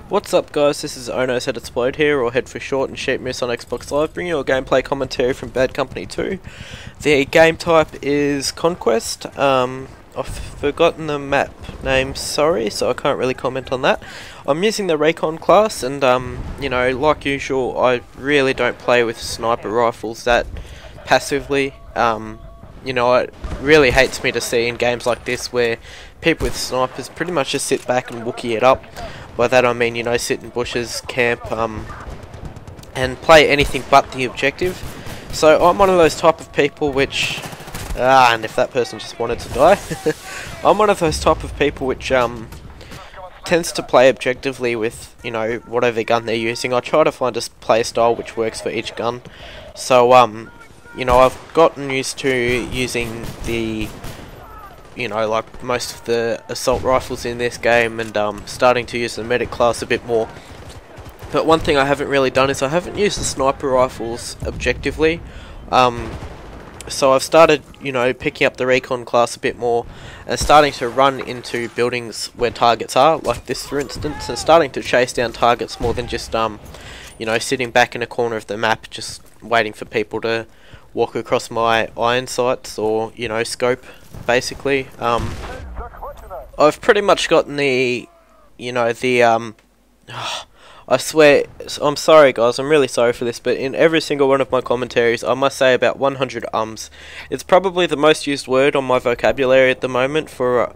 What's up guys, this is Ono's Head Explode here, or Head for short, and Sheep Moose on Xbox Live, bringing you a gameplay commentary from Bad Company 2. The game type is Conquest. I've forgotten the map name, sorry, so I can't really comment on that. I'm using the recon class, and you know, like usual, I really don't play with sniper rifles that passively. You know, it really hates me to see in games like this where people with snipers pretty much just sit back and wookie it up. By that I mean, you know, sit in bushes, camp, and play anything but the objective. So I'm one of those type of people which, and if that person just wanted to die, I'm one of those type of people which tends to play objectively with, you know, whatever gun they're using. I try to find a play style which works for each gun. So you know, I've gotten used to using the, you know, like most of the assault rifles in this game, and starting to use the medic class a bit more. But one thing I haven't really done is I haven't used the sniper rifles objectively. So I've started, you know, picking up the recon class a bit more and starting to run into buildings where targets are, like this for instance, and starting to chase down targets more than just you know, sitting back in a corner of the map just waiting for people to walk across my iron sights or, you know, scope basically. I've pretty much gotten the, you know, the I swear, I'm sorry guys, I'm really sorry for this, but in every single one of my commentaries I must say about 100 ums. It's probably the most used word on my vocabulary at the moment for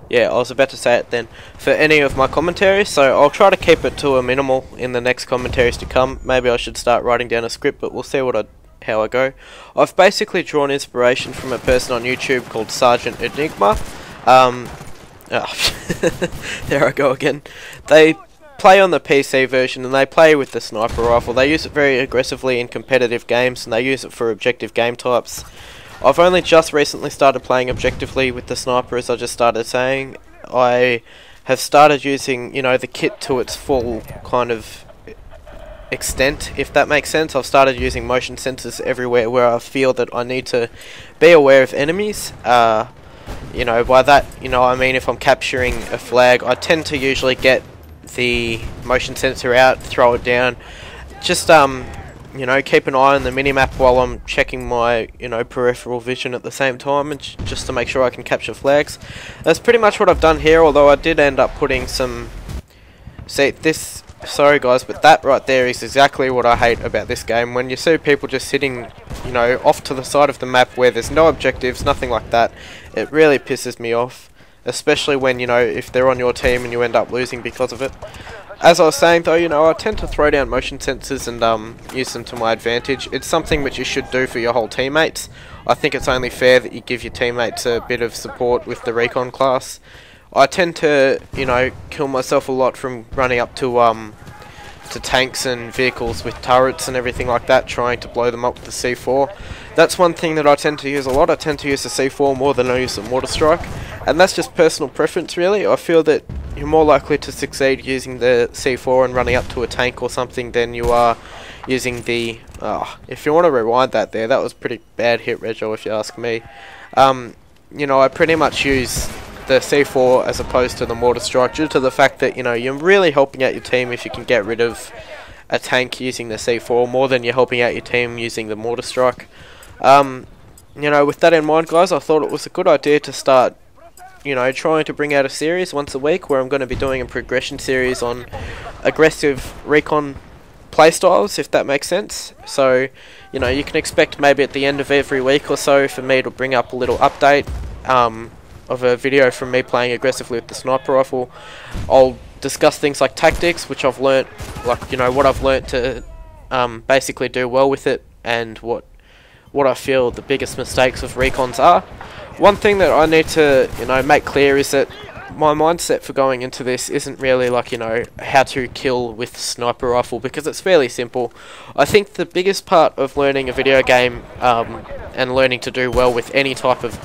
yeah, I was about to say it then, for any of my commentaries, so I'll try to keep it to a minimal in the next commentaries to come. Maybe I should start writing down a script, but we'll see how I go. I've basically drawn inspiration from a person on YouTube called Sergeant Enigma. There I go again. They play on the PC version and they play with the sniper rifle. They use it very aggressively in competitive games, and they use it for objective game types. I've only just recently started playing objectively with the sniper, as I just started saying. I have started using, you know, the kit to its full kind of extent, if that makes sense. I've started using motion sensors everywhere where I feel that I need to be aware of enemies. You know, by that, you know, I mean if I'm capturing a flag, I tend to usually get the motion sensor out, throw it down, just you know, keep an eye on the minimap while I'm checking my, you know, peripheral vision at the same time, and just to make sure I can capture flags. That's pretty much what I've done here, although I did end up putting some, see this, sorry guys, but that right there is exactly what I hate about this game. When you see people just sitting, you know, off to the side of the map where there's no objectives, nothing like that, it really pisses me off. Especially when, you know, if they're on your team and you end up losing because of it. As I was saying though, you know, I tend to throw down motion sensors and use them to my advantage. It's something which you should do for your whole teammates. I think it's only fair that you give your teammates a bit of support with the recon class. I tend to, you know, kill myself a lot from running up to tanks and vehicles with turrets and everything like that, trying to blow them up with the C4. That's one thing that I tend to use a lot. I tend to use the C4 more than I use the mortar strike, and that's just personal preference really. I feel that you're more likely to succeed using the C4 and running up to a tank or something than you are using the, if you want to rewind that there, that was pretty bad hit rego if you ask me. You know, I pretty much use the C4 as opposed to the mortar strike due to the fact that, you know, you're really helping out your team if you can get rid of a tank using the C4 more than you're helping out your team using the mortar strike. You know, with that in mind guys, I thought it was a good idea to start, you know, trying to bring out a series once a week where I'm going to be doing a progression series on aggressive recon playstyles, if that makes sense. So, you know, you can expect maybe at the end of every week or so for me to bring up a little update of a video from me playing aggressively with the sniper rifle. I'll discuss things like tactics, which I've learnt, like, you know, what I've learnt to basically do well with it, and what I feel the biggest mistakes of recons are. One thing that I need to, you know, make clear is that my mindset for going into this isn't really like, you know, how to kill with sniper rifle, because it's fairly simple. I think the biggest part of learning a video game and learning to do well with any type of,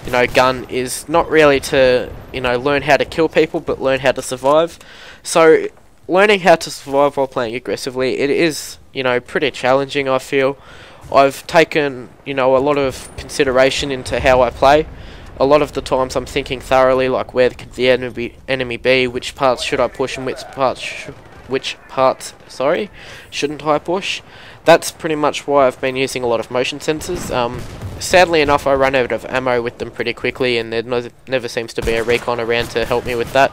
you know, gun is not really to, you know, learn how to kill people, but learn how to survive. So learning how to survive while playing aggressively, it is, you know, pretty challenging, I feel. I've taken, you know, a lot of consideration into how I play. A lot of the times I'm thinking thoroughly, like, where could the enemy be, which parts should I push and which parts which parts, sorry, shouldn't I push. That's pretty much why I've been using a lot of motion sensors. Sadly enough, I run out of ammo with them pretty quickly, and there never seems to be a recon around to help me with that.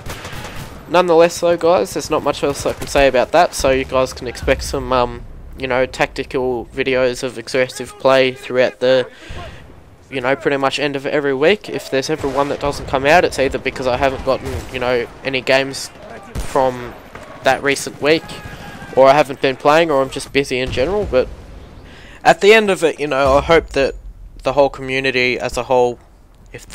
Nonetheless though guys, there's not much else I can say about that, so you guys can expect some you know, tactical videos of aggressive play throughout the, you know, pretty much end of every week. If there's ever one that doesn't come out, it's either because I haven't gotten, you know, any games from that recent week, or I haven't been playing, or I'm just busy in general. But at the end of it, you know, I hope that the whole community as a whole, if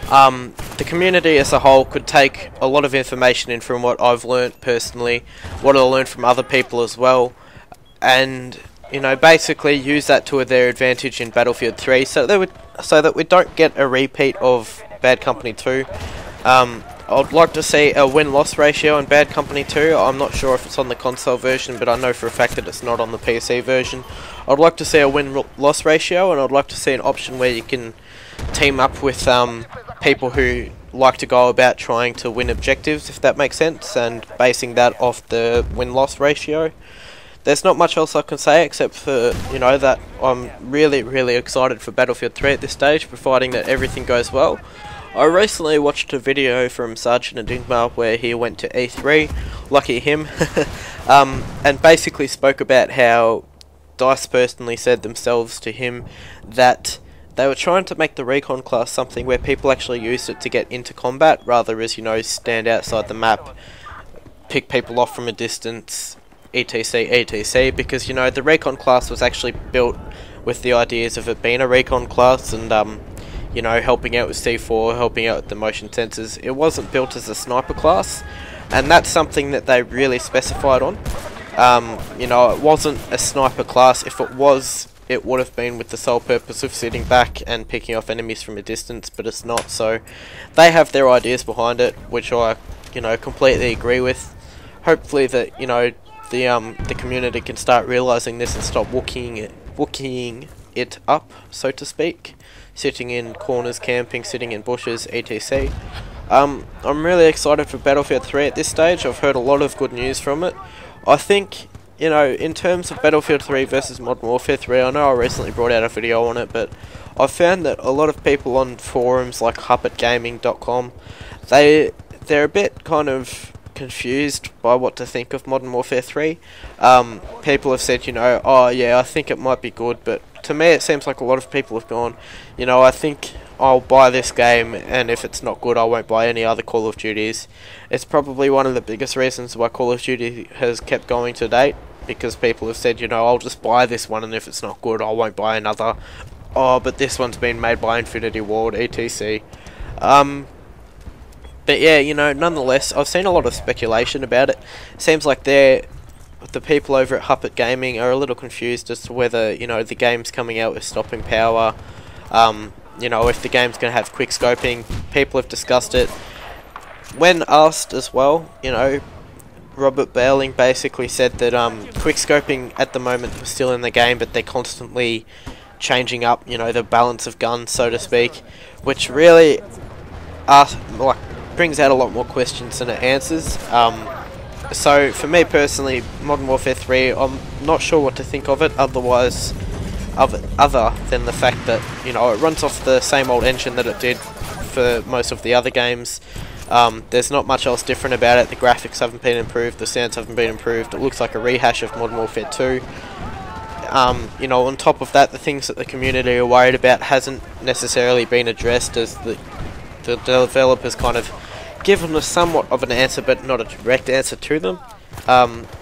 the community as a whole could take a lot of information in from what I've learnt personally, what I learned from other people as well, and, you know, basically use that to their advantage in Battlefield 3, so that we don't get a repeat of Bad Company 2. I'd like to see a win-loss ratio in Bad Company 2. I'm not sure if it's on the console version, but I know for a fact that it's not on the PC version. I'd like to see a win-loss ratio, and I'd like to see an option where you can team up with people who like to go about trying to win objectives, if that makes sense, and basing that off the win-loss ratio. There's not much else I can say except for, you know, that I'm really excited for Battlefield 3 at this stage, providing that everything goes well. I recently watched a video from Sergeant Enigma where he went to E3, lucky him, and basically spoke about how DICE personally said themselves to him that they were trying to make the recon class something where people actually used it to get into combat, rather as, you know, stand outside the map, pick people off from a distance, etc, because, you know, the recon class was actually built with the ideas of it being a recon class and, you know, helping out with C4, helping out with the motion sensors. It wasn't built as a sniper class, and that's something that they really specified on. You know, it wasn't a sniper class. If it was, it would have been with the sole purpose of sitting back and picking off enemies from a distance, but it's not. So they have their ideas behind it, which I, you know, completely agree with. Hopefully that, you know, the community can start realizing this and stop wooking it up, so to speak. Sitting in corners, camping, sitting in bushes, etc. I'm really excited for Battlefield 3 at this stage. I've heard a lot of good news from it. I think, you know, in terms of Battlefield 3 versus Modern Warfare 3, I know I recently brought out a video on it, but I've found that a lot of people on forums like herpgaming.com, they're a bit kind of confused by what to think of Modern Warfare 3. People have said, you know, oh yeah, I think it might be good, but to me it seems like a lot of people have gone, you know, I think I'll buy this game, and if it's not good I won't buy any other Call of Duties. It's probably one of the biggest reasons why Call of Duty has kept going to date, because people have said, you know, I'll just buy this one, and if it's not good I won't buy another. Oh, but this one's been made by Infinity Ward, etc. But yeah, you know, nonetheless, I've seen a lot of speculation about it. Seems like the people over at Huppet Gaming are a little confused as to whether, you know, the game's coming out with stopping power. You know, if the game's going to have quick scoping. People have discussed it. When asked as well, you know, Robert Bailing basically said that quick scoping at the moment was still in the game, but they're constantly changing up, you know, the balance of guns, so to speak, which really brings out a lot more questions than it answers. So for me personally, Modern Warfare 3, I'm not sure what to think of it, other than the fact that, you know, it runs off the same old engine that it did for most of the other games. There's not much else different about it. The graphics haven't been improved, the sounds haven't been improved. It looks like a rehash of Modern Warfare 2. You know, on top of that, the things that the community are worried about hasn't necessarily been addressed, as the developers kind of given us somewhat of an answer, but not a direct answer to them,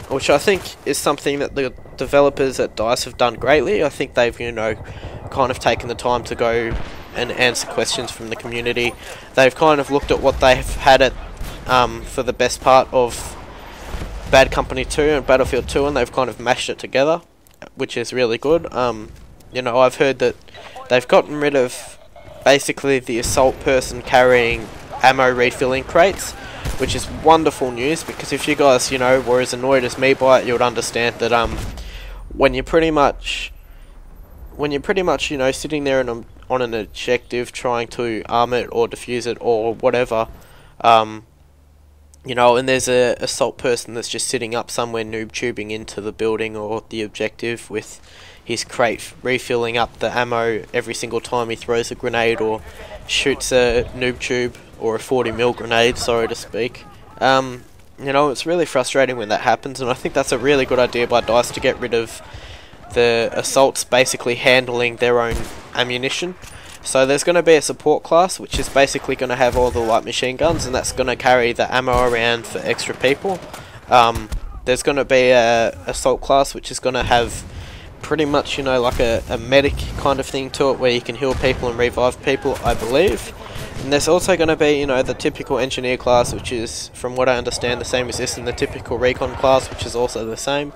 which I think is something that the developers at DICE have done greatly. I think they've, you know, kind of taken the time to go and answer questions from the community. They've kind of looked at what they've had at for the best part of Bad Company 2 and Battlefield 2, and they've kind of mashed it together, which is really good. You know, I've heard that they've gotten rid of basically the assault person carrying ammo refilling crates, which is wonderful news, because if you guys, you know, were as annoyed as me by it, you would understand that when you're pretty much, you know, sitting there on an objective trying to arm it or defuse it or whatever, You know, and there's a assault person that's just sitting up somewhere noob tubing into the building or the objective with his crate, refilling up the ammo every single time he throws a grenade or shoots a noob tube or a 40mm grenade, sorry to speak. You know, it's really frustrating when that happens, and I think that's a really good idea by DICE to get rid of the assaults basically handling their own ammunition. So there's going to be a support class, which is basically going to have all the light machine guns, and that's going to carry the ammo around for extra people. There's going to be a assault class, which is going to have pretty much, you know, like a medic kind of thing to it, where you can heal people and revive people, I believe. And there's also going to be, you know, the typical engineer class, which is, from what I understand, the same as this, and the typical recon class, which is also the same.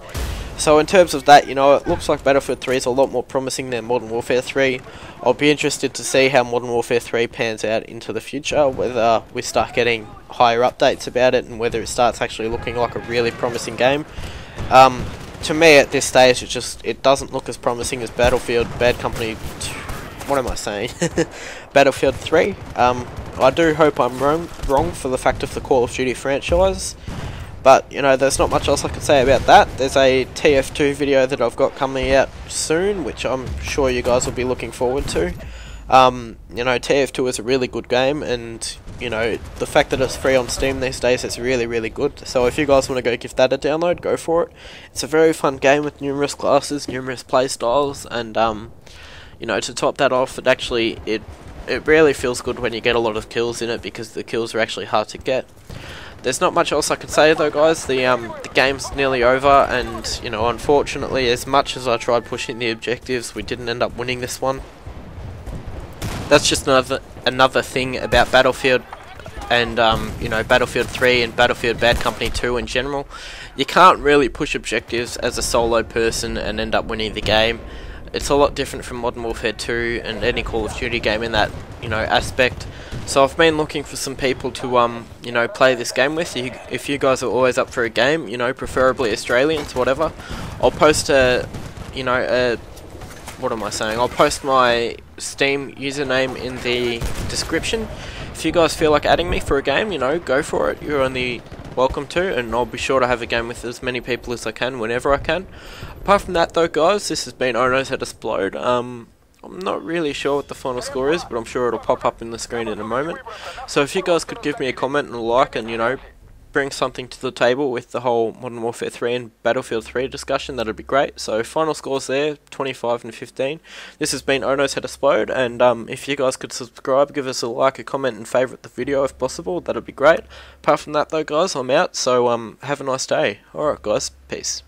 So in terms of that, you know, it looks like Battlefield 3 is a lot more promising than Modern Warfare 3. I'll be interested to see how Modern Warfare 3 pans out into the future, whether we start getting higher updates about it, and whether it starts actually looking like a really promising game. To me, at this stage, it doesn't look as promising as Battlefield Bad Company. What am I saying? Battlefield 3. I do hope I'm wrong for the fact of the Call of Duty franchise. But, you know, there's not much else I can say about that. There's a TF2 video that I've got coming out soon, which I'm sure you guys will be looking forward to. You know, TF2 is a really good game, and, you know, the fact that it's free on Steam these days is really, really good. So if you guys want to go give that a download, go for it. It's a very fun game with numerous classes, numerous play styles, and, you know, to top that off, it really feels good when you get a lot of kills in it, because the kills are actually hard to get. There's not much else I can say though, guys. The game's nearly over, and, you know, unfortunately, as much as I tried pushing the objectives, we didn't end up winning this one. That's just another thing about Battlefield and, you know, Battlefield 3 and Battlefield Bad Company 2 in general. You can't really push objectives as a solo person and end up winning the game. It's a lot different from Modern Warfare 2 and any Call of Duty game in that, you know, aspect. So I've been looking for some people to, you know, play this game with. If you guys are always up for a game, you know, preferably Australians, whatever, I'll post what am I saying? I'll post my Steam username in the description. If you guys feel like adding me for a game, you know, go for it. You're only welcome to, and I'll be sure to have a game with as many people as I can whenever I can. Apart from that though, guys, this has been Oh Knows How to Explode. I'm not really sure what the final score is, but I'm sure it'll pop up in the screen in a moment. So if you guys could give me a comment and a like, and, you know, bring something to the table with the whole Modern Warfare 3 and Battlefield 3 discussion, that'd be great. So final scores there, 25 and 15. This has been Oh Knows How to Explode, and if you guys could subscribe, give us a like, a comment, and favourite the video if possible, that'd be great. Apart from that though, guys, I'm out, so have a nice day. Alright guys, peace.